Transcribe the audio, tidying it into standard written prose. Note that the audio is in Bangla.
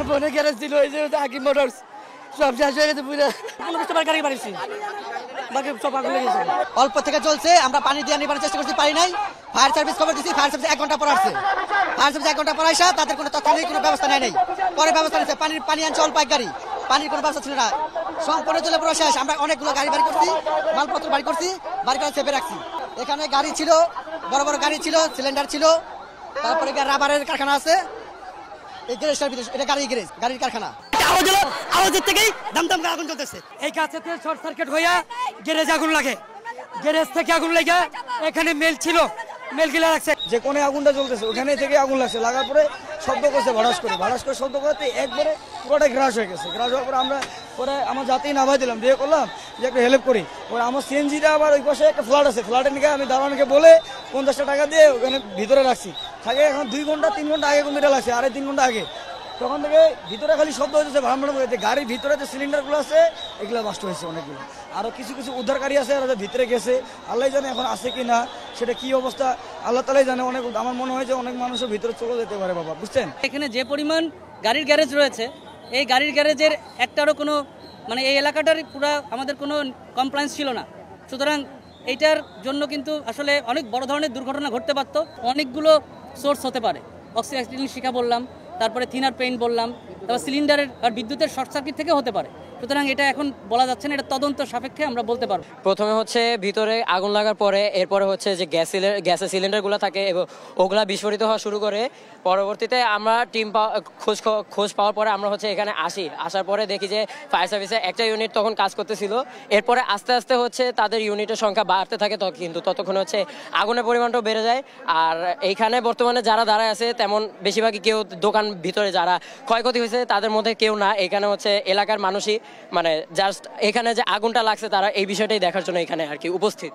ফোনে গ্যারেজ ছিল এই যে আকিম মোটরস সব শেষ হয়ে গেছে পুরো গাড়ি বাড়িছি বাকি সব আগুন লেগেছে অল্প থেকে চলছে আমরা পানি দিয়ে নিবার চেষ্টা করতে পারি নাই ফায়ার সার্ভিস খবর দিচ্ছি ফায়ার সার্ভিস 1 ঘন্টা পর আসছে ফায়ার সার্ভিস 1 ঘন্টা পর আসা তাদের কোনো তাৎক্ষণিক কোনো ব্যবস্থা নেই পরে ব্যবস্থা নিচ্ছে পানি আনছে অল্প এক গাড়ি পানির কোনো ব্যবস্থা ছিল না সম্পূর্ণ চলে পুরো শেষ আমরা অনেকগুলো গাড়ি বাড়ি করছি মালপত্র বাড়ি করছি বাড়ি করে চেপে রাখছি এখানে গাড়ি ছিল বড় বড় গাড়ি ছিল সিলিন্ডার ছিল তারপরে রাবারের কারখানা আছে এই গ্যারেজটার ভিতরে এটা গাড়ির কারখানা আওয়াজের থেকেই দমদম আগুন জ্বলতেছে এই কাছেতে শর্ট সার্কিট হইয়া গ্যারেজ আগুন লাগে গ্যারেজ থেকে আগুন লেগে এখানে মেল ছিল মেল গিলা রাখছে যে কোণে আগুনটা জ্বলতেছে ওখানে থেকে আগুন লাগছে লাগার পরে শব্দ করছে ভাড়াস করে শব্দ করতে একবারে পুরোটাই গ্রাস হয়ে গেছে গ্রাস হওয়ার পরে আমরা পরে আমার জাতেই নামাই দিলাম দিয়ে করলাম যে একটা হেল্প করি পরে আমার সিএনজিটা আবার ওই পাশে একটা ফ্ল্যাট আছে ফ্ল্যাটের নিকে আমি দারোয়ানকে বলে 50 টাকা দিয়ে ওখানে ভিতরে রাখছি থাকে এখন 2 ঘন্টা 3 ঘন্টা আগে কমিটা লাগছে 2.5-3 ঘন্টা আগে তখন থেকে ভিতরে খালি শব্দ হয়েছে ভাড়ানো হয়েছে গাড়ির ভিতরে যে সিলিন্ডারগুলো আছে এগুলো নষ্ট হয়েছে অনেকগুলো আরও কিছু উদ্ধারকারী আছে আর ভিতরে গেছে আল্লাহ জানে এখন আছে কি না সেটা কি অবস্থা আল্লাহ তালাই জানে অনেক আমার মনে হয় যে অনেক মানুষের ভিতরে চলে যেতে পারে বাবা বুঝছেন এখানে যে পরিমাণ গাড়ির গ্যারেজ রয়েছে এই গাড়ির গ্যারেজের একটারও কোনো মানে এই এলাকাটার পুরো আমাদের কোনো কমপ্লায়েন্স ছিল না সুতরাং এইটার জন্য কিন্তু আসলে অনেক বড় ধরনের দুর্ঘটনা ঘটতে পারত অনেকগুলো সোর্স হতে পারে অক্সিজেন শিখা বললাম তারপরে থিনার পেইন্ট বললাম তারপর সিলিন্ডারের আর বিদ্যুতের শর্ট সার্কিট থেকে হতে পারে সুতরাং এটা এখন বলা যাচ্ছে না এটা তদন্ত সাপেক্ষে আমরা বলতে পারবো প্রথমে হচ্ছে ভিতরে আগুন লাগার পরে এরপরে হচ্ছে যে গ্যাসের সিলিন্ডারগুলো থাকে এবং ওগুলা বিস্ফোরিত হওয়া শুরু করে পরবর্তীতে আমরা টিম খোঁজ পাওয়ার পরে আমরা হচ্ছে এখানে আসার পরে দেখি যে ফায়ার সার্ভিসে একটা ইউনিট তখন কাজ করতেছিল এরপরে আস্তে আস্তে হচ্ছে তাদের ইউনিটের সংখ্যা বাড়তে থাকে কিন্তু ততক্ষণ হচ্ছে আগুনের পরিমাণটাও বেড়ে যায় আর এইখানে বর্তমানে যারা দাঁড়ায় আছে তেমন বেশিরভাগই কেউ দোকান ভিতরে যারা ক্ষয়ক্ষতি হয়েছে তাদের মধ্যে কেউ না এখানে হচ্ছে এলাকার মানুষই মানে জাস্ট এখানে যে আগুনটা লাগছে তারা এই বিষয়টাই দেখার জন্য এখানে আর কি উপস্থিত